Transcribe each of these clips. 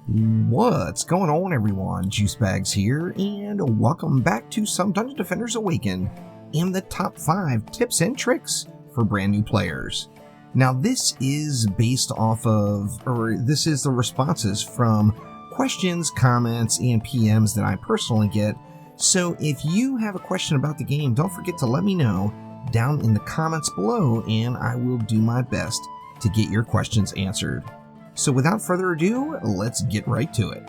What's going on, everyone? Juicebags here, and welcome back to some Dungeon Defenders Awakened and the top 5 tips and tricks for brand new players. Now, this is based off of, this is the responses from questions, comments, and PMs that I personally get. So if you have a question about the game, don't forget to let me know down in the comments below, and I will do my best to get your questions answered. So without further ado, let's get right to it.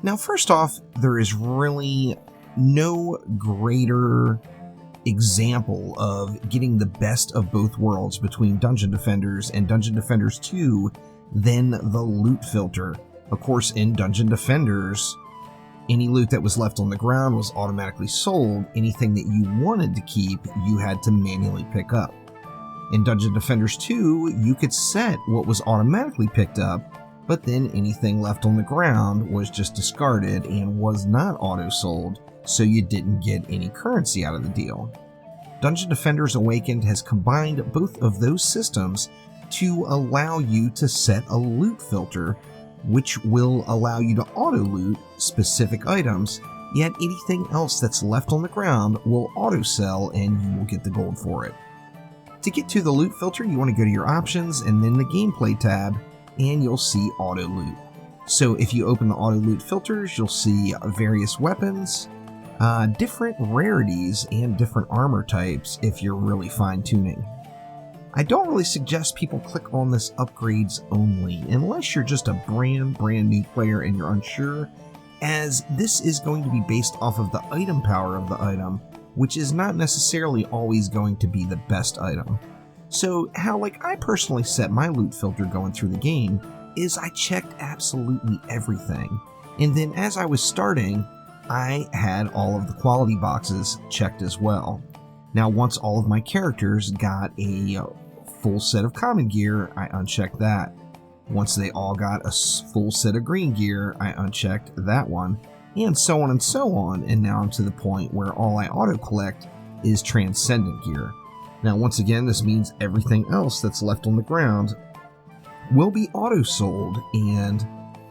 Now, first off, there is really no greater example of getting the best of both worlds between Dungeon Defenders and Dungeon Defenders 2 than the loot filter. Of course, in Dungeon Defenders, any loot that was left on the ground was automatically sold. Anything that you wanted to keep, you had to manually pick up. In Dungeon Defenders 2, you could set what was automatically picked up, but then anything left on the ground was just discarded and was not auto-sold, so you didn't get any currency out of the deal. Dungeon Defenders Awakened has combined both of those systems to allow you to set a loot filter, which will allow you to auto-loot specific items, yet anything else that's left on the ground will auto-sell and you will get the gold for it. To get to the loot filter, you want to go to your options and then the gameplay tab, and you'll see auto-loot. So if you open the auto-loot filters, you'll see various weapons, different rarities, and different armor types if you're really fine-tuning. I don't really suggest people click on this upgrades only, unless you're just a brand new player and you're unsure, as this is going to be based off of the item power of the item, which is not necessarily always going to be the best item. So how I personally set my loot filter going through the game is I checked absolutely everything, and then as I was starting, I had all of the quality boxes checked as well. Now, once all of my characters got a full set of common gear, I unchecked that. Once they all got a full set of green gear, I unchecked that one, and so on and so on, and now I'm to the point where all I auto-collect is transcendent gear. Now, once again, this means everything else that's left on the ground will be auto-sold, and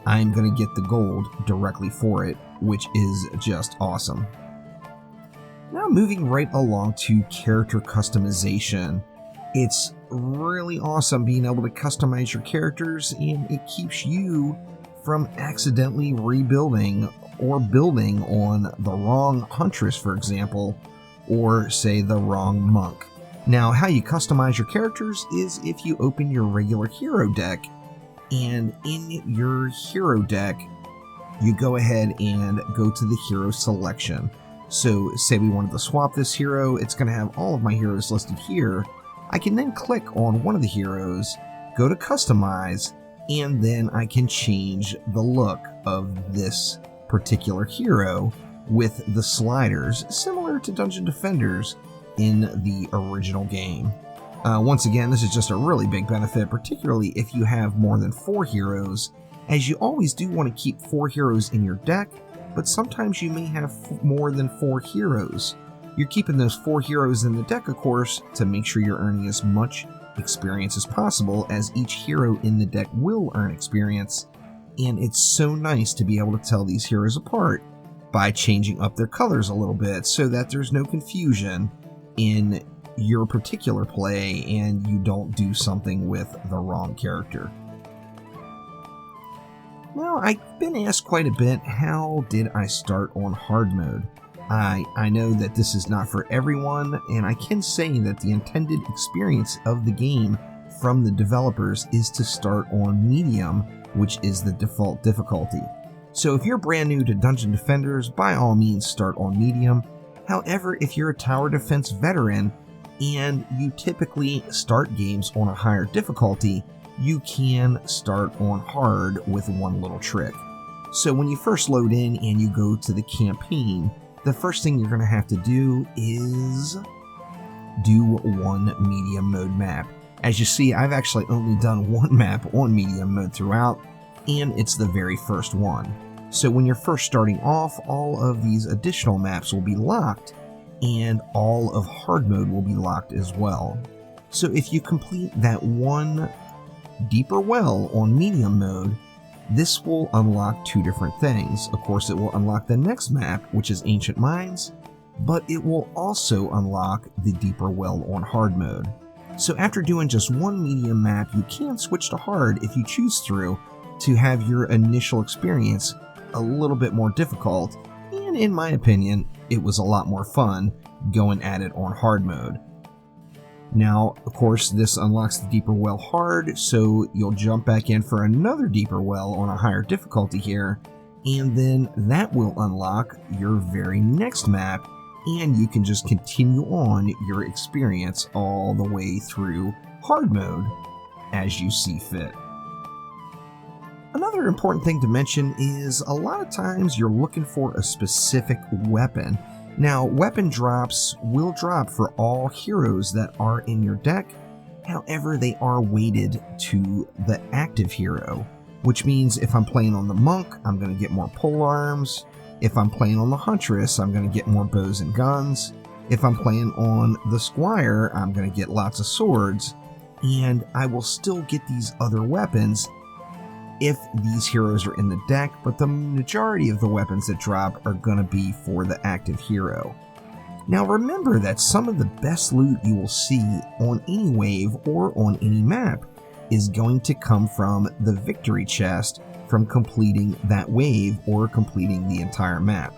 I'm going to get the gold directly for it, which is just awesome. Now, moving right along to character customization. It's really awesome being able to customize your characters, and it keeps you from accidentally rebuilding or building on the wrong huntress, for example, or say the wrong monk. Now, how you customize your characters is if you open your regular hero deck, and in your hero deck, you go ahead and go to the hero selection. So say we wanted to swap this hero, it's going to have all of my heroes listed here. I can then click on one of the heroes, go to customize, and then I can change the look of this particular hero with the sliders, similar to Dungeon Defenders in the original game. Once again, this is just a really big benefit, particularly if you have more than 4 heroes, as you always do want to keep 4 heroes in your deck, but sometimes you may have more than 4 heroes. You're keeping those 4 heroes in the deck, of course, to make sure you're earning as much experience as possible, as each hero in the deck will earn experience, and it's so nice to be able to tell these heroes apart by changing up their colors a little bit so that there's no confusion in your particular play and you don't do something with the wrong character. Now, I've been asked quite a bit, how did I start on hard mode? I know that this is not for everyone, and I can say that the intended experience of the game from the developers is to start on medium, which is the default difficulty. So if you're brand new to Dungeon Defenders, by all means start on medium. However, if you're a tower defense veteran and you typically start games on a higher difficulty, you can start on hard with one little trick. So when you first load in and you go to the campaign, the first thing you're going to have to do is do one medium mode map. As you see, I've actually only done one map on medium mode throughout, and it's the very first one. So when you're first starting off, all of these additional maps will be locked, and all of hard mode will be locked as well. So if you complete that one deeper well on medium mode, this will unlock two different things. Of course, it will unlock the next map, which is Ancient Mines, but it will also unlock the deeper well on hard mode. So after doing just one medium map, you can switch to hard if you choose to have your initial experience a little bit more difficult, and in my opinion, it was a lot more fun going at it on hard mode. Now, of course, this unlocks the deeper well hard, so you'll jump back in for another deeper well on a higher difficulty here, and then that will unlock your very next map, and you can just continue on your experience all the way through hard mode as you see fit. Another important thing to mention is a lot of times you're looking for a specific weapon. Now, weapon drops will drop for all heroes that are in your deck, however they are weighted to the active hero, which means if I'm playing on the monk, I'm going to get more polearms. If I'm playing on the huntress, I'm going to get more bows and guns. If I'm playing on the squire, I'm going to get lots of swords, and I will still get these other weapons if these heroes are in the deck, but the majority of the weapons that drop are going to be for the active hero. Now remember that some of the best loot you will see on any wave or on any map is going to come from the victory chest from completing that wave or completing the entire map.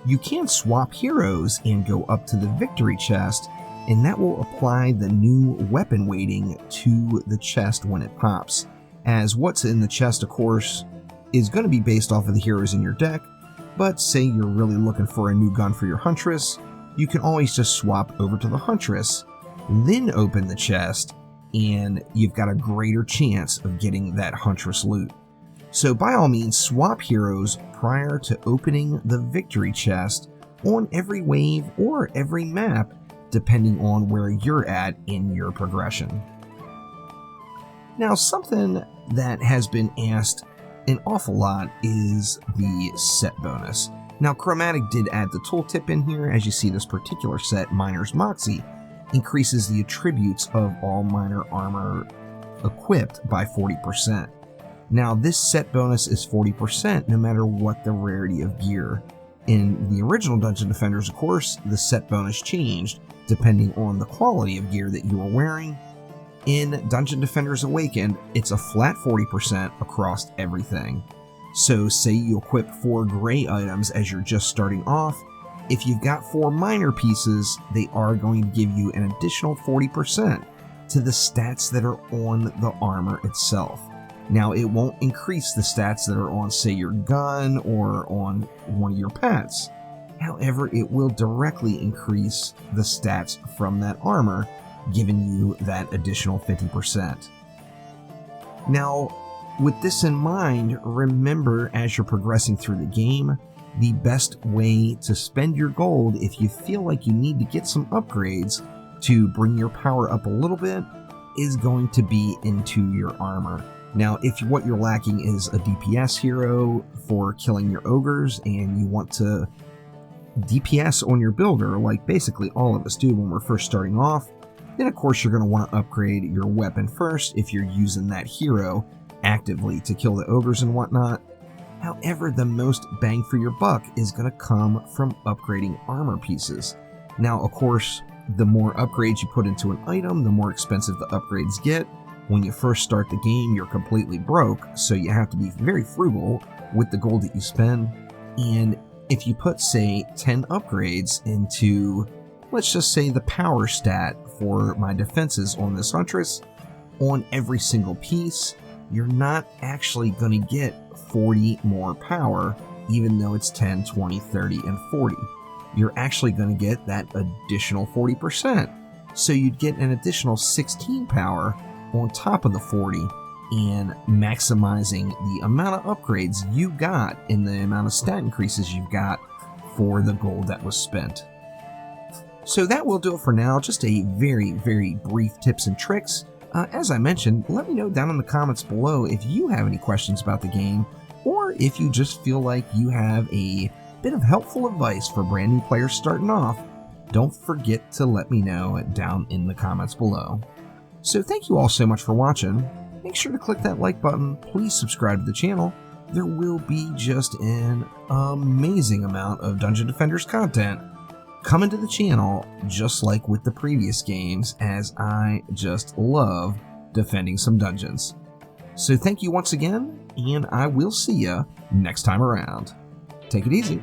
You can swap heroes and go up to the victory chest, and that will apply the new weapon weighting to the chest when it pops, as what's in the chest, of course, is going to be based off of the heroes in your deck, but say you're really looking for a new gun for your huntress, you can always just swap over to the huntress, then open the chest, and you've got a greater chance of getting that huntress loot. So by all means, swap heroes prior to opening the victory chest on every wave or every map, depending on where you're at in your progression. Now, something that has been asked an awful lot is the set bonus. Now, Chromatic did add the tooltip in here. As you see, this particular set, Miner's Moxie, increases the attributes of all miner armor equipped by 40%. Now, this set bonus is 40% no matter what the rarity of gear. In the original Dungeon Defenders, of course, the set bonus changed depending on the quality of gear that you were wearing. In Dungeon Defenders Awakened, it's a flat 40% across everything. So say you equip 4 gray items as you're just starting off, if you've got 4 minor pieces, they are going to give you an additional 40% to the stats that are on the armor itself. Now, it won't increase the stats that are on, say, your gun or on one of your pets. However, it will directly increase the stats from that armor, giving you that additional 50%. Now, with this in mind, remember as you're progressing through the game, the best way to spend your gold if you feel like you need to get some upgrades to bring your power up a little bit is going to be into your armor. Now, if what you're lacking is a DPS hero for killing your ogres and you want to DPS on your builder, like basically all of us do when we're first starting off, then of course you're going to want to upgrade your weapon first if you're using that hero actively to kill the ogres and whatnot. However, the most bang for your buck is going to come from upgrading armor pieces. Now, of course, the more upgrades you put into an item, the more expensive the upgrades get. When you first start the game, you're completely broke, so you have to be very frugal with the gold that you spend. And if you put, say, 10 upgrades into, let's just say, the power stat for my defenses on this huntress, on every single piece, you're not actually going to get 40 more power, even though it's 10, 20, 30, and 40. You're actually going to get that additional 40%. So you'd get an additional 16 power on top of the 40, and maximizing the amount of upgrades you got and the amount of stat increases you've got for the gold that was spent. So that will do it for now. Just a very, very brief tips and tricks. As I mentioned, let me know down in the comments below if you have any questions about the game, or or if you just feel like you have a bit of helpful advice for brand new players starting off, don't forget to let me know down in the comments below. So thank you all so much for watching. Make sure to click that like button. Please subscribe to the channel. There will be just an amazing amount of Dungeon Defenders content coming to the channel, just like with the previous games, as I just love defending some dungeons. So thank you once again, and I will see ya next time around. Take it easy.